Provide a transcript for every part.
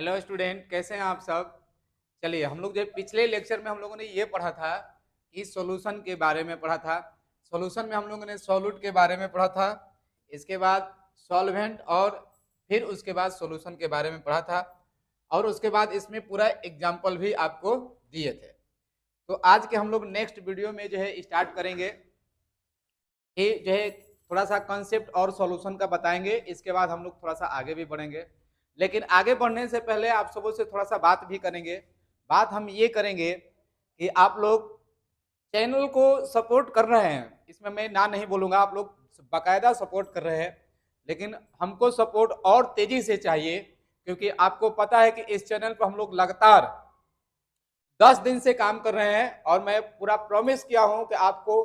Hello student, कैसे हैं आप सब। चलिए, हम लोग जो पिछले लेक्चर में हम लोगों ने ये पढ़ा था कि सॉल्यूशन के बारे में पढ़ा था। सॉल्यूशन में हम लोगों ने सॉल्यूट के बारे में पढ़ा था, इसके बाद सॉल्वेंट, और फिर उसके बाद सॉल्यूशन के बारे में पढ़ा था, और उसके बाद इसमें पूरा एग्जाम्पल भी आपको दिए थे। तो आज के हम लोग नेक्स्ट वीडियो में जो है स्टार्ट करेंगे कि जो है थोड़ा सा कंसेप्ट और सॉल्यूशन का बताएंगे। इसके बाद हम लोग थोड़ा सा आगे भी बढ़ेंगे, लेकिन आगे बढ़ने से पहले आप सबों से थोड़ा सा बात भी करेंगे। बात हम ये करेंगे कि आप लोग चैनल को सपोर्ट कर रहे हैं, इसमें मैं ना नहीं बोलूंगा, आप लोग बाकायदा सपोर्ट कर रहे हैं, लेकिन हमको सपोर्ट और तेजी से चाहिए, क्योंकि आपको पता है कि इस चैनल पर हम लोग लगातार 10 दिन से काम कर रहे हैं, और मैं पूरा प्रॉमिस किया हूं कि आपको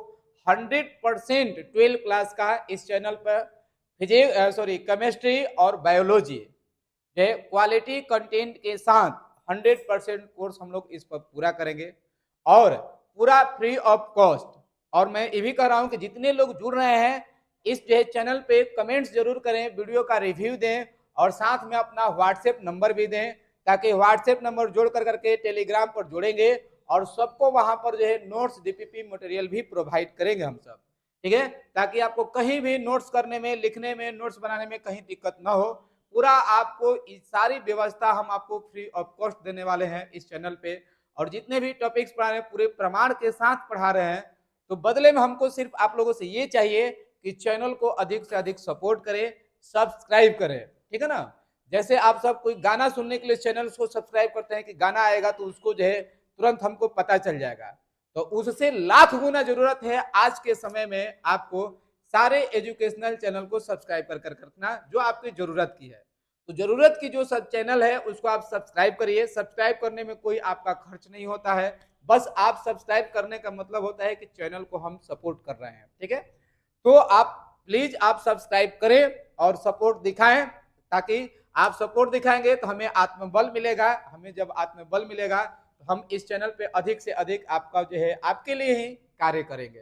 100% 12 क्लास का इस चैनल पर केमिस्ट्री और बायोलॉजी क्वालिटी कंटेंट के साथ 100% कोर्स हम लोग इस पर पूरा करेंगे, और पूरा फ्री ऑफ कॉस्ट। और मैं ये भी कह रहा हूं कि जितने लोग जुड़ रहे हैं इस चैनल पे कमेंट्स जरूर करें, वीडियो का रिव्यू दें, और साथ में अपना व्हाट्सएप नंबर भी दें, ताकि व्हाट्सएप नंबर जोड़ कर करके टेलीग्राम पर जोड़ेंगे, और सबको वहां पर जो है नोट्स डीपीपी मटेरियल भी प्रोवाइड करेंगे हम सब। ठीक है, ताकि आपको कहीं भी नोट्स करने में, लिखने में, नोट्स बनाने में कहीं दिक्कत ना हो। पूरा आपको सारी व्यवस्था हम आपको फ्री ऑफ कॉस्ट देने वाले हैं इस चैनल पे, और जितने भी टॉपिक्स पढ़ा रहे हैं पूरे प्रमाण के साथ पढ़ा रहे हैं। तो बदले में हमको सिर्फ आप लोगों से ये चाहिए कि चैनल को अधिक से अधिक सपोर्ट करें, सब्सक्राइब करें। ठीक है ना, जैसे आप सब कोई गाना सुनने के लिए चैनल को सब्सक्राइब करते हैं कि गाना आएगा तो उसको जो है तुरंत हमको पता चल जाएगा, तो उससे लाख गुना जरूरत है आज के समय में आपको सारे एजुकेशनल चैनल को सब्सक्राइब कर रखना जो आपकी जरूरत की है। तो जरूरत की जो सब चैनल है उसको आप सब्सक्राइब करिए। सब्सक्राइब करने में कोई आपका खर्च नहीं होता है, बस आप सब्सक्राइब करने का मतलब होता है कि चैनल को हम सपोर्ट कर रहे हैं। ठीक है, तो आप प्लीज आप सब्सक्राइब करें और सपोर्ट दिखाएं, ताकि आप सपोर्ट दिखाएंगे तो हमें आत्मबल मिलेगा। हमें जब आत्मबल मिलेगा तो हम इस चैनल पे अधिक से अधिक आपका जो है आपके लिए ही कार्य करेंगे।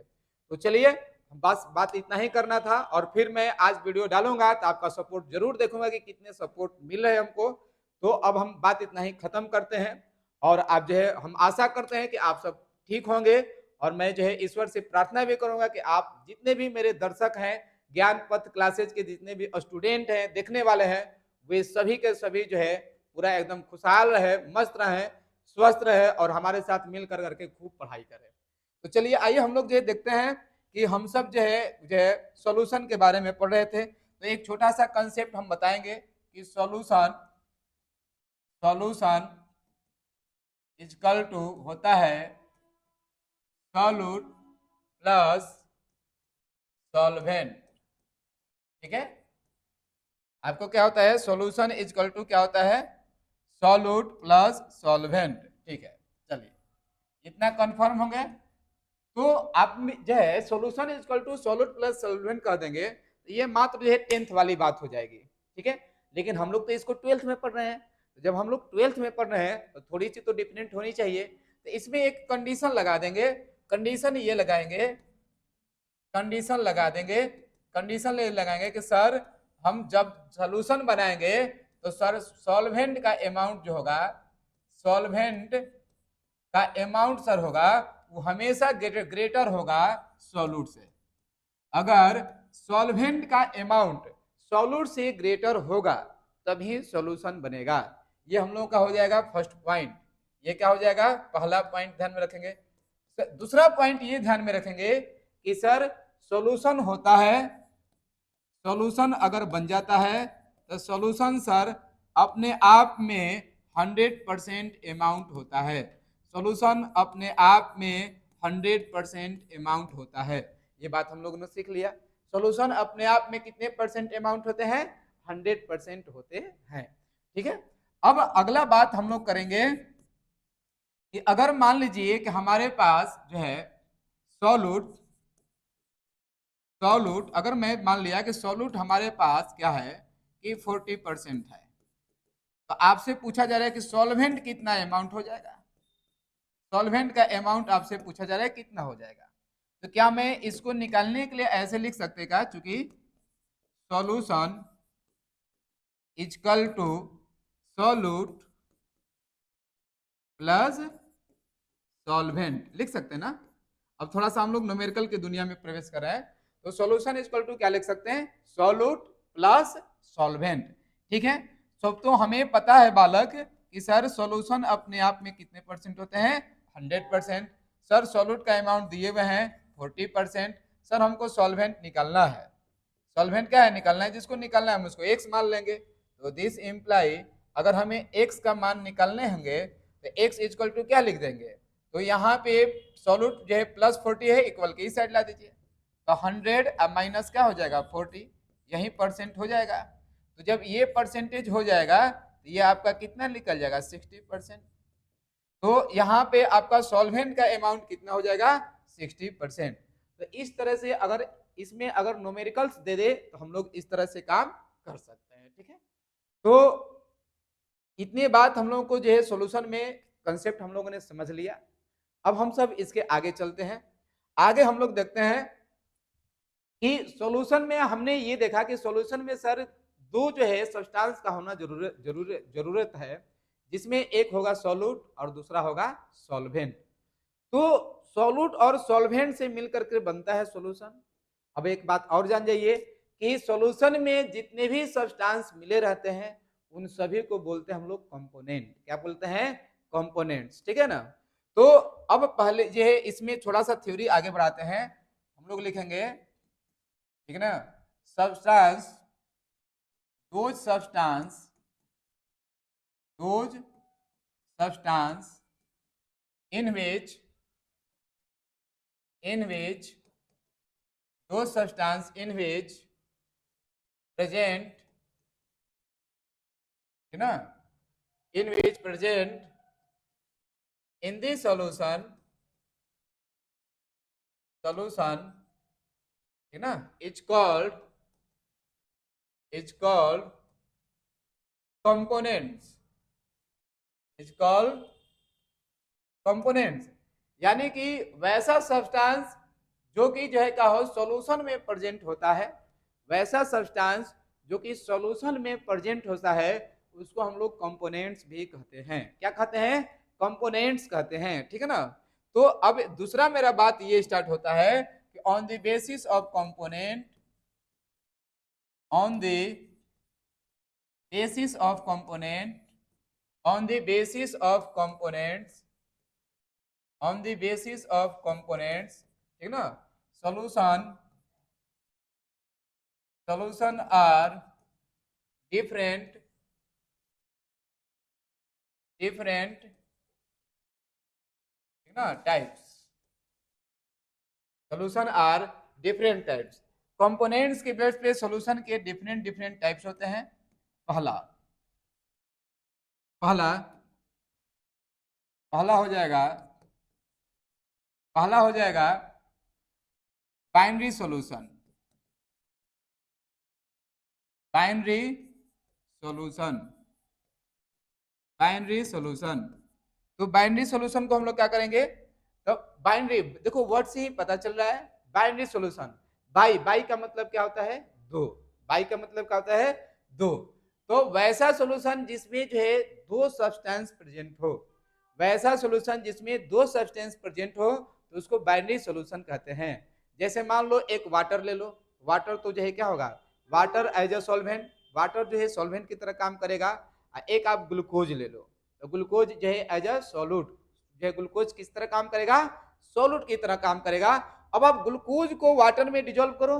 तो चलिए, बस बात इतना ही करना था, और फिर मैं आज वीडियो डालूंगा तो आपका सपोर्ट जरूर देखूंगा कि कितने सपोर्ट मिल रहे हैं हमको। तो अब हम बात इतना ही खत्म करते हैं, और आप जो है हम आशा करते हैं कि आप सब ठीक होंगे, और मैं जो है ईश्वर से प्रार्थना भी करूंगा कि आप जितने भी मेरे दर्शक हैं, ज्ञान पथ क्लासेज के जितने भी स्टूडेंट हैं, देखने वाले हैं, वे सभी के सभी जो है पूरा एकदम खुशहाल रहे, मस्त रहे, स्वस्थ रहे, और हमारे साथ मिल कर करके खूब पढ़ाई करें। तो चलिए आइए हम लोग जो देखते हैं कि हम सब जो है सॉल्यूशन के बारे में पढ़ रहे थे। तो एक छोटा सा कंसेप्ट हम बताएंगे कि सॉल्यूशन सॉल्यूशन इक्वल टू होता है सॉल्यूट प्लस सॉल्वेंट। ठीक है, आपको क्या होता है, सॉल्यूशन इक्वल टू क्या होता है, सॉल्यूट प्लस सॉल्वेंट। ठीक है, चलिए इतना कंफर्म हो गया। तो आप जो है solution equal to solute plus solvent कर देंगे तो ये मात्र जो है 10th वाली बात हो जाएगी। ठीक है, लेकिन हम लोग तो इसको 12th में पढ़ रहे हैं, तो जब हम लोग 12th में पढ़ रहे हैं तो थोड़ी सी तो डिफरेंट होनी चाहिए। तो इसमें एक कंडीशन लगा देंगे, कंडीशन ये लगाएंगे, कंडीशन लगा देंगे, कंडीशन लगाएंगे कि सर हम जब सॉल्यूशन बनाएंगे तो सर सॉल्वेंट का अमाउंट जो होगा, सॉल्वेंट का अमाउंट सर होगा वो हमेशा ग्रेटर होगा सॉल्यूट से। अगर सॉल्वेंट का अमाउंट सॉल्यूट से ग्रेटर होगा तभी सॉल्यूशन बनेगा। ये हम लोगों का हो जाएगा फर्स्ट पॉइंट। ये क्या हो जाएगा, पहला पॉइंट ध्यान में रखेंगे। दूसरा पॉइंट ये ध्यान में रखेंगे कि सर सॉल्यूशन होता है, सॉल्यूशन अगर बन जाता है तो सॉल्यूशन सर अपने आप में 100% अमाउंट होता है। सॉल्यूशन अपने आप में 100% अमाउंट होता है। ये बात हम लोगों ने सीख लिया। सॉल्यूशन अपने आप में कितने परसेंट अमाउंट होते हैं, 100% होते हैं। ठीक है, अब अगला बात हम लोग करेंगे कि अगर मान लीजिए कि हमारे पास जो है सॉल्यूट सॉल्यूट अगर मैं मान लिया कि सॉल्यूट हमारे पास क्या है कि 40% है, तो आपसे पूछा जा रहा है कि सॉल्वेंट कितना अमाउंट हो जाएगा। सॉल्वेंट का अमाउंट आपसे पूछा जा रहा है कितना हो जाएगा। तो क्या मैं इसको निकालने के लिए ऐसे लिख सकते का, चूंकि solution equal to solute plus solvent लिख सकते हैं ना। अब थोड़ा सा हम लोग न्यूमेरिकल की दुनिया में प्रवेश कर रहे हैं, तो सॉल्यूशन इज इक्वल टू क्या लिख सकते हैं, सॉल्यूट प्लस सॉल्वेंट। ठीक है, सब तो हमें पता है बालक कि सर सॉल्यूशन अपने आप में कितने परसेंट होते हैं, 100%। सर सॉल्यूट का अमाउंट दिए हुए हैं 40%। सर हमको सॉल्वेंट निकालना है, सॉल्वेंट क्या है, निकालना है, जिसको निकालना है हम उसको एक्स मान लेंगे। तो दिस इम्प्लाई अगर हमें एक्स का मान निकालने होंगे तो एक्स इक्वल टू क्या लिख देंगे, तो यहाँ पे सॉल्यूट जो है +40 है, इक्वल के इस साइड ला दीजिए, तो 100 माइनस क्या हो जाएगा 40, यही परसेंट हो जाएगा। तो जब ये परसेंटेज हो जाएगा तो ये आपका कितना निकल जाएगा 60%। तो यहाँ पे आपका सॉल्वेंट का अमाउंट कितना हो जाएगा 60%। तो इस तरह से अगर इसमें अगर न्यूमेरिकल्स दे दे तो हम लोग इस तरह से काम कर सकते हैं। ठीक है, तो इतनी बात हम लोगों को जो है सॉल्यूशन में कंसेप्ट हम लोगों ने समझ लिया। अब हम सब इसके आगे चलते हैं। आगे हम लोग देखते हैं कि सॉल्यूशन में हमने ये देखा कि सॉल्यूशन में सर दो जो है सब्सटेंस का होना जरूरत है, जिसमें एक होगा सॉल्यूट और दूसरा होगा सॉल्वेंट। तो सॉल्यूट और सॉल्वेंट से मिलकर के बनता है सॉल्यूशन। अब एक बात और जान जाइए कि सॉल्यूशन में जितने भी सब्सटेंस मिले रहते हैं उन सभी को बोलते हैं हम लोग कंपोनेंट। क्या बोलते हैं, कंपोनेंट्स। ठीक है ना। तो अब पहले जो है इसमें थोड़ा सा थ्योरी आगे बढ़ाते हैं, हम लोग लिखेंगे, ठीक है ना, substance, those substance, those substance in which those substance in which present, है ना, in which present in the solution है ना, is called components, is called components। यानी कि वैसा सब्सटेंस जो कि जो है क्या हो सॉल्यूशन में प्रेजेंट होता है, वैसा सब्सटेंस जो कि सॉल्यूशन में प्रेजेंट होता है उसको हम लोग कंपोनेंट्स भी कहते हैं। क्या कहते हैं, कंपोनेंट्स कहते हैं। ठीक है ना। तो अब दूसरा मेरा बात ये स्टार्ट होता है कि on the basis of component, on the basis of component, on the basis of components, on the basis of components, ठीक ना, solution are different ठीक ना types, solution are different types. Components के बेस पे solution के different types होते हैं। पहला पहला पहला हो जाएगा, पहला हो जाएगा binary solution, binary solution, binary solution. तो बाइनरी सॉल्यूशन को हम लोग क्या करेंगे, तो बाइनरी देखो वर्ड से ही पता चल रहा है, बाइनरी सॉल्यूशन, बाई बाई का मतलब क्या होता है, दो, बाई का मतलब क्या होता है, दो। तो वैसा सॉल्यूशन जिसमें जो है दो सब्सटेंस प्रेजेंट हो, वैसा सॉल्यूशन जिसमें दो सब्सटेंस प्रेजेंट हो तो उसको बाइनरी सॉल्यूशन कहते हैं। जैसे मान लो एक वाटर ले लो, वाटर तो जो है क्या होगा, water as a solvent, water जो है सॉल्वेंट की तरह काम करेगा। एक आप ग्लूकोज ले लो, तो ग्लूकोज जो है एज अ सॉल्यूट, जो है ग्लूकोज किस तरह काम करेगा, सॉल्यूट की तरह काम करेगा। अब आप ग्लूकोज को वाटर में डिजोल्व करो,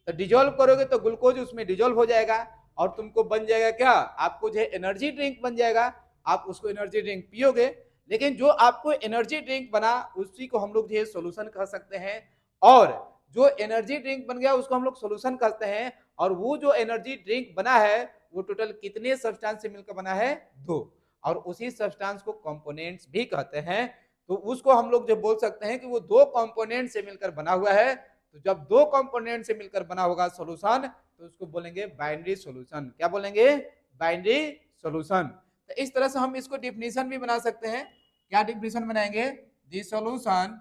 तो डिजोल्व करोगे तो ग्लूकोज उसमें डिजोल्व हो जाएगा और तुमको बन जाएगा क्या, आपको जो है एनर्जी ड्रिंक बन जाएगा, आप उसको एनर्जी ड्रिंक पियोगे। लेकिन जो आपको एनर्जी ड्रिंक बना उसी को हम लोग जो है सोल्यूशन कह सकते हैं, और जो एनर्जी ड्रिंक बन गया उसको हम लोग सोल्यूशन कहते हैं। और वो जो एनर्जी ड्रिंक बना है वो टोटल कितने सब्सटेंस से मिलकर बना है, दो, और उसी सब्सटेंस को कंपोनेंट्स भी कहते हैं। तो उसको हम लोग जो बोल सकते हैं कि वो दो कंपोनेंट से मिलकर बना हुआ है। तो जब दो कंपोनेंट से मिलकर बना होगा सॉल्यूशन तो उसको बोलेंगे बाइनरी सॉल्यूशन। क्या बोलेंगे, बाइनरी सॉल्यूशन। तो इस तरह से हम इसको डिफिनीशन भी बना सकते हैं। क्या डिफिनीशन बनाएंगे, दी solution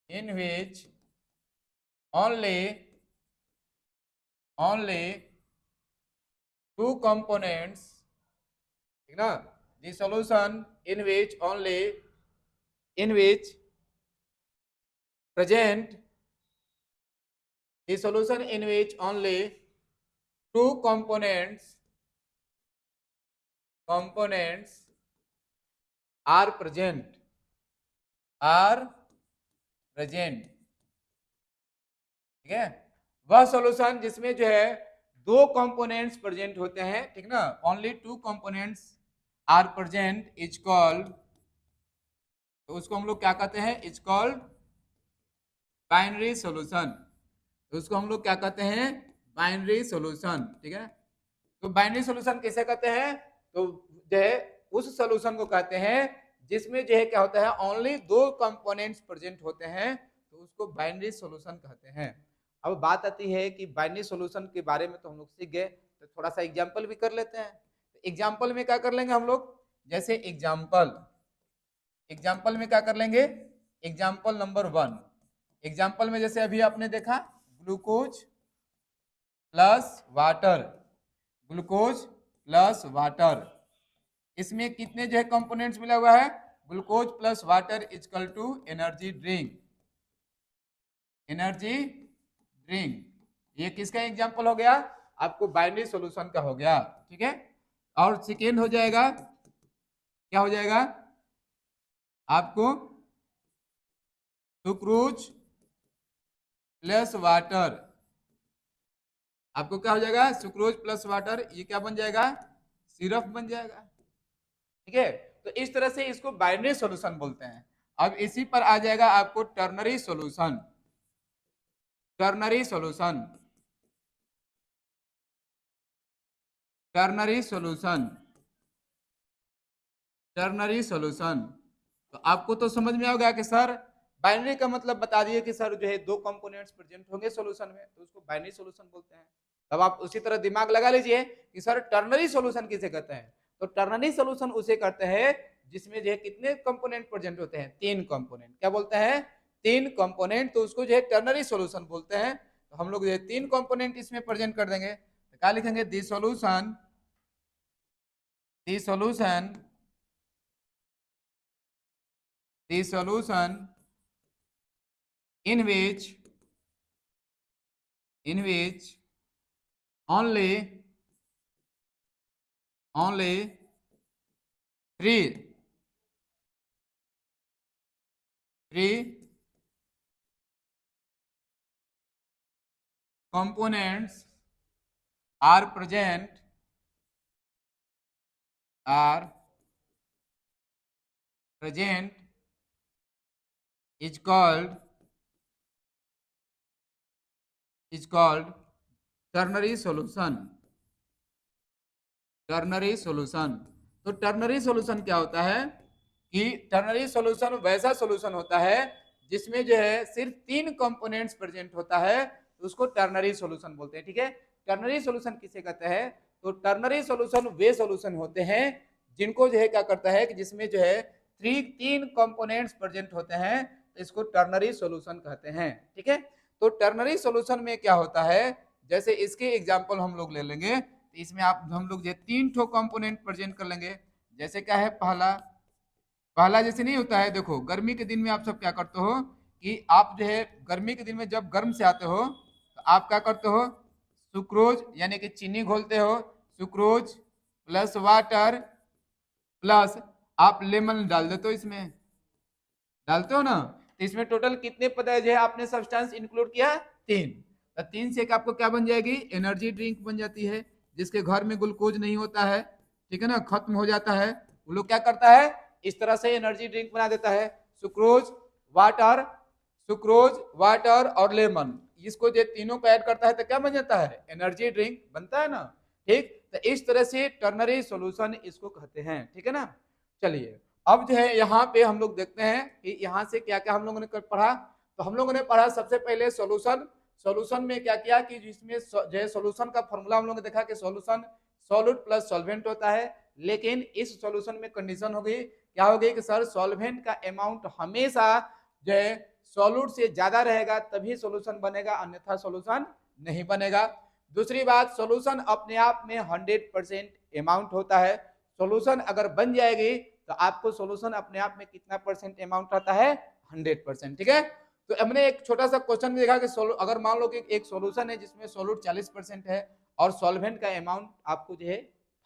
in which only two components, ठीक ना, the solution in which present the solution in which only two components are present, ठीक है, वह सॉल्यूशन जिसमें जो है दो कंपोनेंट्स प्रेजेंट होते हैं, ठीक ना, only two components are present is called, तो उसको हम लोग क्या कहते हैं, इज कॉल्ड बाइनरी सॉल्यूशन, तो उसको हम लोग क्या कहते हैं, बाइनरी सॉल्यूशन, ठीक है। तो बाइनरी सॉल्यूशन किसे कहते हैं, तो जो है उस सॉल्यूशन को कहते हैं जिसमें जो है क्या होता है, ओनली दो कंपोनेंट्स प्रेजेंट होते हैं, तो उसको बाइनरी सॉल्यूशन कहते हैं। अब बात आती है कि बाइनरी सॉल्यूशन के बारे में तो हम लोग सीख गए, तो थोड़ा सा एग्जांपल भी कर लेते हैं। तो एग्जांपल में क्या कर लेंगे हम लोग, जैसे एग्जांपल में क्या कर लेंगे, एग्जांपल नंबर 1, एग्जांपल में जैसे अभी आपने देखा ग्लूकोज प्लस वाटर, इसमें कितने जो है कंपोनेंट्स मिला हुआ है, glucose plus water equal to energy drink, ये किसका एग्जांपल हो गया, आपको बाइनरी सॉल्यूशन का हो गया, ठीक है। और सेकेंड हो जाएगा, क्या हो जाएगा आपको, सुक्रोज प्लस वाटर, आपको क्या हो जाएगा, सुक्रोज प्लस वाटर, ये क्या बन जाएगा, सिरप बन जाएगा, ठीक है। तो इस तरह से इसको बाइनरी सॉल्यूशन बोलते हैं। अब इसी पर आ जाएगा आपको टर्नरी सॉल्यूशन, टर्नरी सॉल्यूशन, तो आपको तो समझ में आ गया कि सर बाइनरी का मतलब बता दिए कि सर जो है दो कंपोनेंट्स प्रेजेंट होंगे सॉल्यूशन में, तो उसको बाइनरी सॉल्यूशन बोलते हैं। तब आप उसी तरह दिमाग लगा लीजिए कि सर टर्नरी सॉल्यूशन किसे कहते हैं, तो टर्नरी सॉल्यूशन उसे कहते हैं जिसमें जो है कितने कंपोनेंट प्रेजेंट होते हैं, 3 कंपोनेंट, क्या बोलते हैं, 3 कंपोनेंट, तो उसको जो है टर्नरी सॉल्यूशन बोलते हैं। तो हम लोग जो है 3 कंपोनेंट इसमें प्रेजेंट कर देंगे, तो क्या लिखेंगे, दी solution in which only three components are present is called ternary solution. तो टर्नरी सॉल्यूशन क्या होता है कि टर्नरी सॉल्यूशन वैसा सॉल्यूशन होता है जिसमें जो है सिर्फ 3 कंपोनेंट्स प्रेजेंट होता है, तो उसको टर्नरी सॉल्यूशन बोलते हैं, ठीक है। टर्नरी सॉल्यूशन किसे कहते हैं, तो टर्नरी सॉल्यूशन वे सॉल्यूशन होते हैं जिनको जो है क्या करता है कि जिसमें जो है 3 कंपोनेंट्स प्रेजेंट होते हैं, तो इसको टर्नरी सॉल्यूशन कहते हैं, ठीक है। तो टर्नरी सॉल्यूशन में क्या होता है, जैसे इसके एग्जांपल हम लोग ले लेंगे, तो इसमें आप हम लोग जो 3 ठो कंपोनेंट प्रेजेंट कर लेंगे। जैसे क्या है, पहला जैसे नहीं होता है, देखो गर्मी के दिन में आप सब क्या करते हो कि आप जो है गर्मी के दिन में जब गर्म से आते हो तो आप क्या करते हो, सुक्रोज यानी कि चीनी घोलते हो, सुक्रोज प्लस वाटर प्लस आप लेमन डाल देते हो, इसमें डालते हो ना, तो इसमें टोटल कितने पदार्थ है आपने सब्सटेंस इंक्लूड किया, 3, तो 3 से एक आपको क्या बन जाएगी, एनर्जी ड्रिंक बन जाती है। जिसके घर में ग्लूकोज नहीं होता है, ठीक है ना, खत्म हो जाता है, वो लोग क्या करता है, इस तरह से एनर्जी ड्रिंक बना देता है, सुक्रोज वाटर और लेमन, इसको जो तीनों को ऐड करता है तो क्या बन जाता है, एनर्जी ड्रिंक बनता है ना, ठीक। तो इस तरह से टर्नरी सॉल्यूशन इसको कहते हैं, ठीक है ना। चलिए अब जो है यहाँ पे हम लोग देखते हैं कि यहाँ से क्या क्या हम लोगों ने पढ़ा। तो हम लोगों ने पढ़ा सबसे पहले सॉल्यूशन में क्या किया कि जिसमें जो है सॉल्यूशन का फॉर्मूला हम लोगों ने देखा कि सॉल्यूशन सॉल्यूट प्लस सॉल्वेंट होता है, लेकिन इस सॉल्यूशन में कंडीशन हो गई, क्या हो गई कि सर सॉल्वेंट का अमाउंट हमेशा जो है सॉल्यूट से ज्यादा रहेगा तभी सॉल्यूशन बनेगा, अन्यथा सॉल्यूशन नहीं बनेगा। दूसरी बात, सॉल्यूशन अपने आप में 100% अमाउंट होता है। सॉल्यूशन अगर बन जाएगी तो आपको सॉल्यूशन अपने आप में कितना परसेंट अमाउंट रहता है, 100%। ठीक है, तो हमने एक छोटा सा क्वेश्चन देखा कि अगर मान लो कि एक सॉल्यूशन है जिसमें सॉल्यूट 40% है और सॉल्वेंट का अमाउंट आपको जो है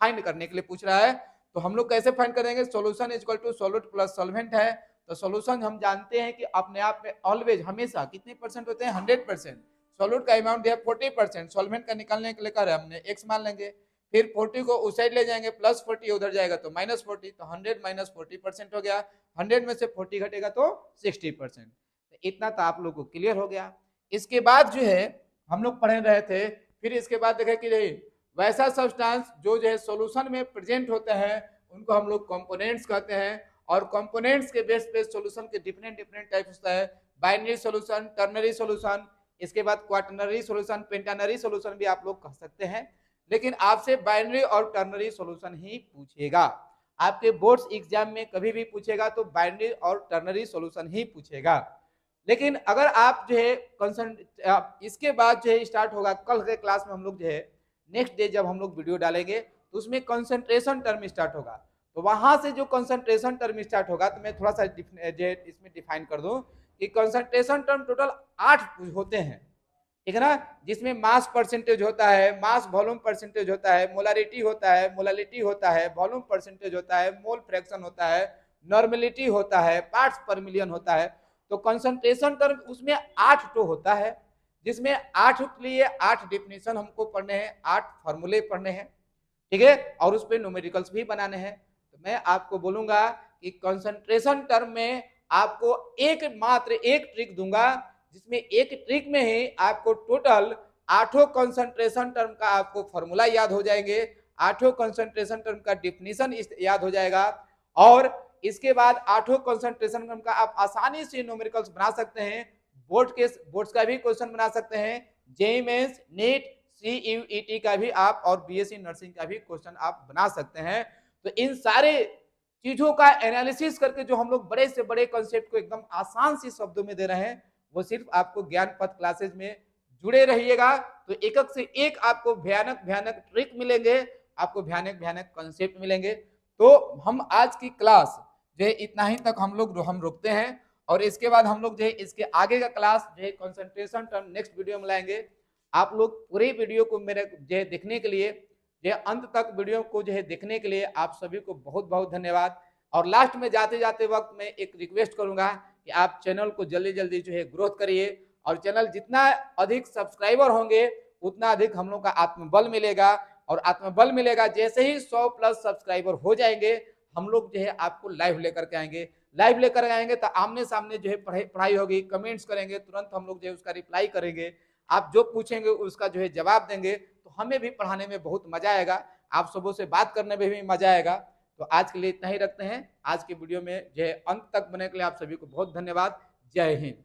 फाइंड करने के लिए पूछ रहा है, तो हम लोग कैसे फाइंड करेंगे, solution equal to solute plus solvent है, तो सॉल्यूशन हम जानते हैं कि अपने आप में ऑलवेज हमेशा कितने परसेंट होते हैं, 100%। सॉल्यूट का अमाउंट दिया 40%, सॉल्वेंट का निकालने के लिए कर हमने x मान लेंगे, फिर 40 को उस साइड ले जाएंगे, प्लस 40 उधर जाएगा तो माइनस 40, तो 100 माइनस 40% हो गया, 100 में से 40 घटेगा तो 60%। तो इतना तो आप लोग को क्लियर हो गया। इसके बाद जो है हम लोग पढ़ रहे थे, फिर इसके बाद देखे कि वैसा सब्सटेंस जो है सॉल्यूशन में प्रेजेंट होते हैं उनको हम लोग कंपोनेंट्स कहते हैं, और कंपोनेंट्स के बेस पे सॉल्यूशन के डिफरेंट डिफरेंट टाइप होता है, बाइनरी सॉल्यूशन, टर्नरी सॉल्यूशन, इसके बाद क्वाटरनरी सॉल्यूशन, पेंटानरी सॉल्यूशन भी आप लोग कह सकते हैं। लेकिन आपसे बाइनरी और टर्नरी सॉल्यूशन ही पूछेगा, आपके बोर्ड्स एग्जाम में कभी भी पूछेगा तो बाइनरी और टर्नरी सॉल्यूशन ही पूछेगा। लेकिन अगर आप जो है इसके बाद जो है स्टार्ट होगा कल के क्लास में, हम लोग जो है नेक्स्ट डे जब हम लोग वीडियो डालेंगे तो उसमें कंसंट्रेशन टर्म स्टार्ट होगा, तो वहां से जो कंसंट्रेशन टर्म स्टार्ट होगा तो मैं थोड़ा सा इसमें डिफाइन कर दूं कि कंसंट्रेशन टर्म टोटल 8 होते हैं, ठीक है ना, जिसमें मास परसेंटेज होता है, मास वॉल्यूम परसेंटेज होता है, मोलारिटी होता है, मोलालिटी होता है, वॉल्यूम परसेंटेज होता है, मोल फ्रैक्शन होता है, नॉर्मेलिटी होता है, पार्ट्स पर मिलियन होता है। तो कंसंट्रेशन टर्म उसमें 8 तो होता है, जिसमें 8 के लिए 8 डिफिनेशन हमको पढ़ने हैं, 8 फॉर्मूले पढ़ने हैं, ठीक है, और उस पर न्यूमेरिकल्स भी बनाने हैं। तो मैं आपको बोलूंगा कि कंसंट्रेशन टर्म में आपको मात्र एक ट्रिक दूंगा, जिसमें एक ट्रिक में ही आपको टोटल 8 कंसंट्रेशन टर्म का आपको फॉर्मूला याद हो जाएंगे, 8 कंसंट्रेशन टर्म का डिफिनेशन याद हो जाएगा, और इसके बाद 8 कंसंट्रेशन टर्म का आप आसानी से न्यूमेरिकल्स बना सकते हैं। बोर्ड्स का भी क्वेश्चन बना सकते हैं, जेईई मेंस, नीट, CUET का भी आप, और बीएससी नर्सिंग का भी क्वेश्चन आप बना सकते हैं। तो इन सारे चीजों का एनालिसिस करके जो हम लोग बड़े से बड़े कॉन्सेप्ट को एकदम आसान सी शब्दों में दे रहे हैं, वो सिर्फ आपको ज्ञान पथ क्लासेज में जुड़े रहिएगा, तो एक एक से एक आपको भयानक भयानक ट्रिक मिलेंगे, आपको भयानक भयानक कॉन्सेप्ट मिलेंगे। तो हम आज की क्लास जो है इतना ही तक हम रुकते हैं, और इसके बाद हम लोग जो है इसके आगे का क्लास जो है कंसंट्रेशन टर्म नेक्स्ट वीडियो में लाएंगे। आप लोग पूरी वीडियो को मेरे जो है देखने के लिए, जो है अंत तक वीडियो को जो है देखने के लिए आप सभी को बहुत बहुत धन्यवाद। और लास्ट में जाते जाते वक्त मैं एक रिक्वेस्ट करूंगा कि आप चैनल को जल्दी जल्दी जो है ग्रोथ करिए, और चैनल जितना अधिक सब्सक्राइबर होंगे उतना अधिक हम लोग का आत्मबल मिलेगा, और आत्मबल मिलेगा जैसे ही 100+ सब्सक्राइबर हो जाएंगे हम लोग जो है आपको लाइव लेकर के आएंगे। लाइव लेकर आएंगे तो आमने सामने जो है पढ़ाई होगी, कमेंट्स करेंगे, तुरंत हम लोग जो है उसका रिप्लाई करेंगे, आप जो पूछेंगे उसका जो है जवाब देंगे, तो हमें भी पढ़ाने में बहुत मजा आएगा, आप सबों से बात करने में भी मजा आएगा। तो आज के लिए इतना ही रखते हैं, आज के वीडियो में जो है अंत तक बने के लिए आप सभी को बहुत धन्यवाद। जय हिंद।